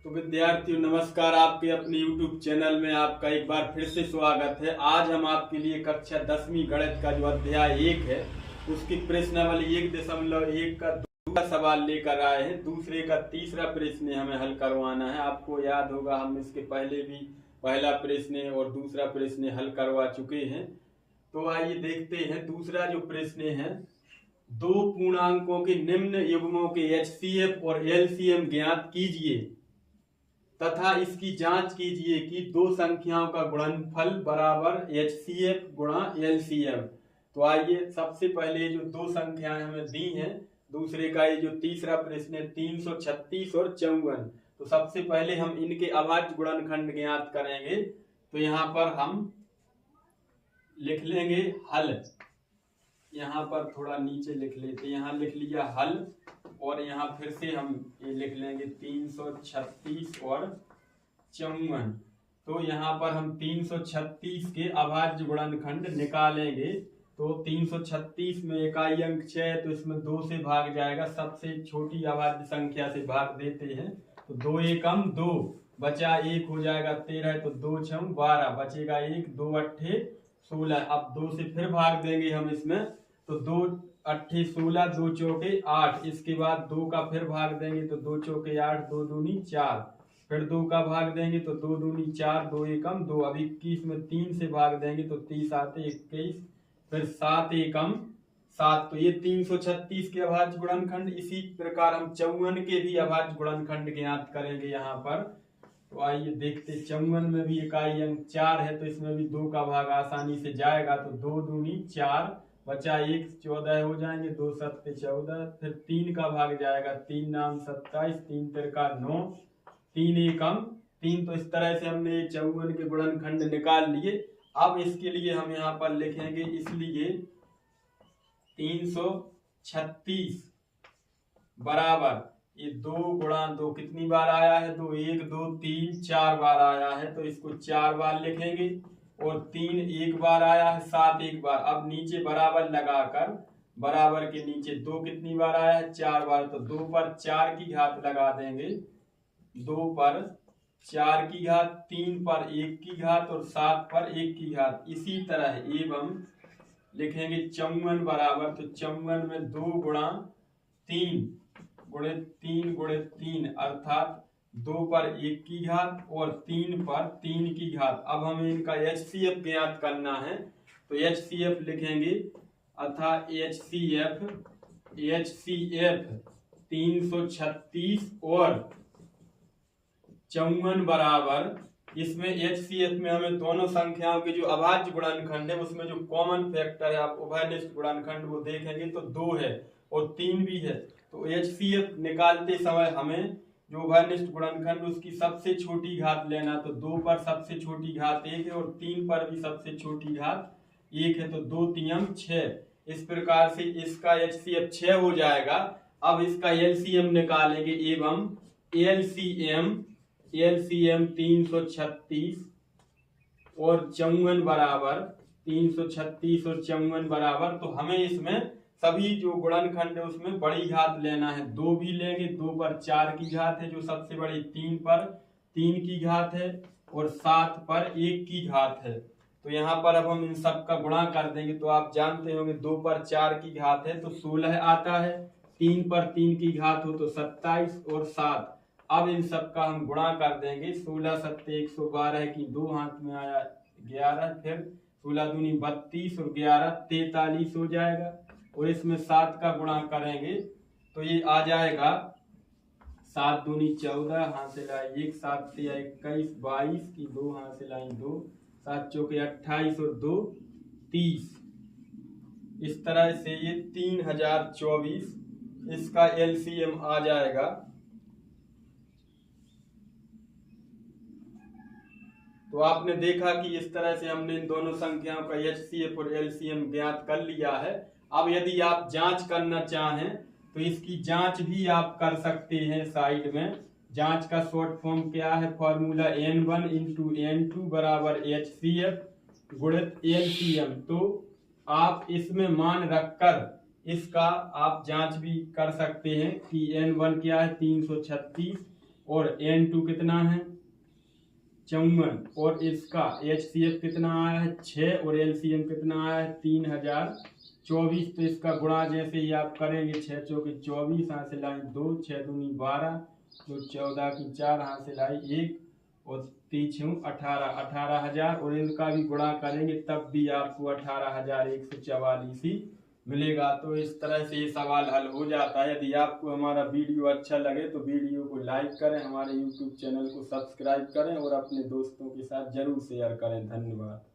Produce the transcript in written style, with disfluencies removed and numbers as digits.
तो विद्यार्थियों नमस्कार। आपके अपने YouTube चैनल में आपका एक बार फिर से स्वागत है। आज हम आपके लिए कक्षा 10वीं गणित का जो अध्याय 1 है उसकी प्रश्नावली 1.1 का दूसरा सवाल लेकर आए हैं। दूसरे का तीसरा प्रश्न हमें हल करवाना है। आपको याद होगा हम इसके पहले भी पहला प्रश्न और दूसरा प्रश्न हल करवा चुके हैं। तो आइए देखते हैं दूसरा जो प्रश्न है। दो पूर्णांकों के निम्न युग्मों के HCF और LCM ज्ञात कीजिए तथा इसकी जांच कीजिए कि दो संख्याओं का गुणनफल बराबर HCF गुणा LCM। तो आइए सबसे पहले जो दो संख्याएं हमें दी हैं, दूसरे का ये जो तीसरा प्रश्न है 336 और 54। तो सबसे पहले हम इनके अभाज्य गुणनखंड ज्ञात करेंगे। तो यहाँ पर हम लिख लेंगे हल। यहाँ पर थोड़ा नीचे लिख लेते हैं, यहाँ लिख लिया हल और यहाँ फिर से हम ये लिख लेंगे 336 और 54। तो यहाँ पर हम 336 के अभाज्य गुणनखंड निकालेंगे। तो 336 में इकाई अंक 6 है तो इसमें 2 से भाग जाएगा, सबसे छोटी अभाज्य संख्या से भाग देते हैं। तो 2 एकम 2 बचा 1 हो जाएगा 13, तो 2 छम 12 बचेगा 1, 2 अट्ठे 16। अब 2 से फिर भाग देंगे हम इसमें, तो 2 अट्ठे 16, 2 चौके 8। इसके बाद 2 का फिर भाग देंगे तो 2 चौके 8, 2 दूनी 4। फिर 2 का भाग देंगे तो 2 दूनी 4, 2 एकम 2। अब 21 में 3 से भाग देंगे तो 30 आते 21, फिर 7 एकम 7। तो ये 336 के अभाज्य गुणनखंड। इसी प्रकार हम 54 के भी अभाज्य गुणनखंड ज्ञात करेंगे यहाँ पर। तो आइए देखते, 54 में भी इकाई अंक 4 है तो इसमें भी 2 का भाग आसानी से जाएगा। तो 2 दूनी 4 बचा 1, 14 हो जाएंगे, 2 सत्ते 14। फिर 3 का भाग जाएगा, 3 नाम 27, 3 तिरका 9, 3 एकम 3। तो इस तरह से हमने 54 के गुणनखंड निकाल लिए। अब इसके लिए हम यहाँ पर लिखेंगे, इसलिए 336 बराबर ये 2 गुणा 2 कितनी बार आया है, 2 1 2 3 4 बार आया है तो इसको 4 बार लिखेंगे। और 3 एक बार आया है, 7 एक बार। अब नीचे बराबर लगाकर बराबर के नीचे 2 कितनी बार आया है, 4 बार। तो 2 पर 4 की घात लगा देंगे, 2 पर 4 की घात, 3 पर 1 की घात और 7 पर 1 की घात। इसी तरह एवं लिखेंगे 54 बराबर, तो 54 में 2 गुणा 3 गुणित 3 गुणित 3 अर्थात 2 पर 1 की घात और 3 पर 3 की घात। अब हमें इनका HCF ज्ञात करना है तो HCF लिखेंगे, अर्थात HCF 336 और 54 बराबर, इसमें HCF में हमें दोनों संख्याओं के जो अभाज्य गुणनखंड है उसमें जो कॉमन फैक्टर है, आप उभयनिष्ठ गुणनखंड वो देखेंगे तो 2 है और 3 भी है। तो HCF निकालते समय हमें जो उभयनिष्ठ गुणनखंड उसकी सबसे छोटी घात लेना। तो 2 पर सबसे छोटी घात 1 है और 3 पर भी सबसे छोटी घात 1 है, तो 2 3 6। इस प्रकार से इसका HCF 6 हो जाएगा। अब इसका LCM निकालेंगे एवं LCM 336 और 54 बराबर, 336 और 54 बराबर। तो हमें इसमें सभी जो गुणनखंड है उसमें बड़ी घात लेना है। 2 भी लेंगे, 2 पर 4 की घात है जो सबसे बड़ी, 3 पर 3 की घात है और 7 पर 1 की घात है। तो यहाँ पर अब हम इन सब का गुणा कर देंगे। तो आप जानते होंगे 2 पर 4 की घात है तो 16 आता है, 3 पर 3 की घात हो तो 27 और 7। अब इन सब का हम गुणा कर देंगे, 16 सत्ते 112 की 2 हाथ में आया 11, फिर 16 दूनी 32 और 11 43 हो जाएगा। और इसमें 7 का गुणा करेंगे तो ये आ जाएगा 7 दूनी 14, हाथ से लाई 1, 7 तिया 21, 22 की 2 हाथ से लाई 2, 7 चौके 28 और 2 30। इस तरह से ये 3024 इसका LCM आ जाएगा। तो आपने देखा कि इस तरह से हमने इन दोनों संख्याओं का HCF और LCM ज्ञात कर लिया है। अब यदि आप जांच करना चाहें तो इसकी जांच भी आप कर सकते हैं। साइड में जांच का शॉर्ट फॉर्म क्या है, फॉर्मूला N1 × N2 बराबर HCF गुणित LCM। तो आप इसमें मान रखकर इसका आप जांच भी कर सकते हैं कि N1 क्या है 336 और N2 कितना है 54 और इसका HCF कितना आया है 6 और LCM कितना आया है 3024। तो इसका गुणा जैसे ही आप करेंगे 6 चौके 24, हासिल आई 2, 6 दूनी 12, तो 14 की 4, हासिल आई 1 और 3 18,000 और इनका भी गुणा करेंगे तब भी आपको 18,144 ही मिलेगा। तो इस तरह से ये सवाल हल हो जाता है। यदि आपको हमारा वीडियो अच्छा लगे तो वीडियो को लाइक करें, हमारे YouTube चैनल को सब्सक्राइब करें और अपने दोस्तों के साथ जरूर शेयर करें। धन्यवाद।